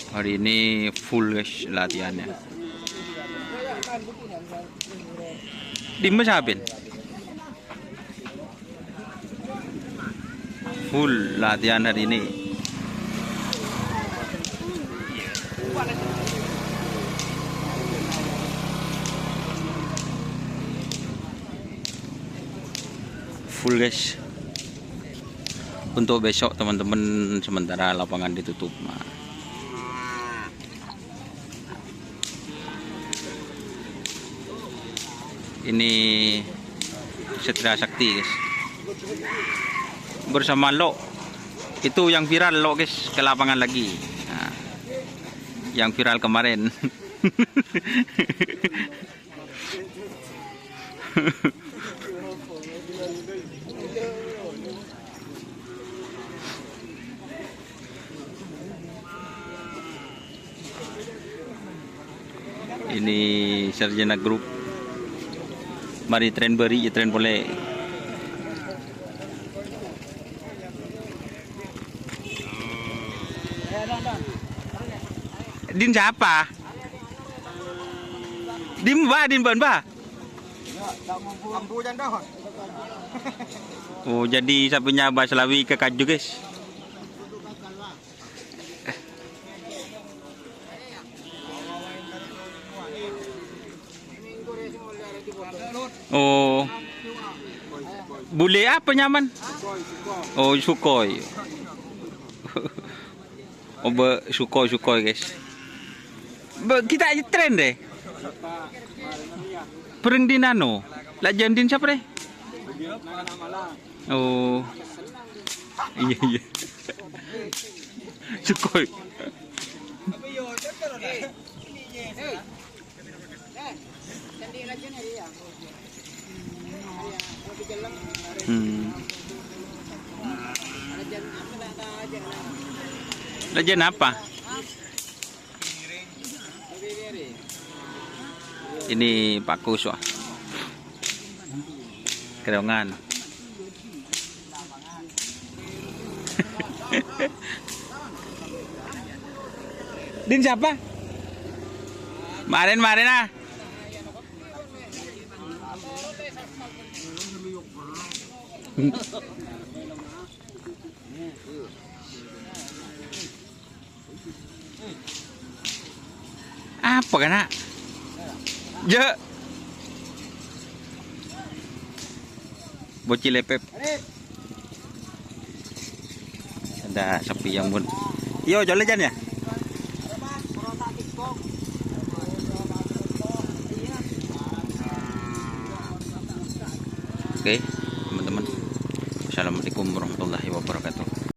Hari ini full guys latihannya. Dimesapin. Full latihan hari ini. Full guys. Untuk besok teman-teman sementara lapangan ditutup. Ini Setria Sakti guys. Bersama Lo. Itu yang viral Lo guys, ke lapangan lagi. Nah, yang viral kemarin. Ini Sarjana Group. Mari tren beri, tren boleh. Din siapa? Din ba? Oh, jadi sapinya Mbak Selawi ke Kaju guys. Oh, bule apa nyaman? Oh, Sukhoi. Oh, Sukhoi guys. Kita tren deh. Pereng di nano. Lajan din siapa deh? Oh, iya. Sukhoi. Lajan apa? Ini Pak Kuswa. Kerongan. Din siapa? Maren ah. Apa kena? Bocil lepep. Ada sapi yang mun. Yo, jalan ya. Oke, teman-teman. Assalamualaikum warahmatullahi wabarakatuh.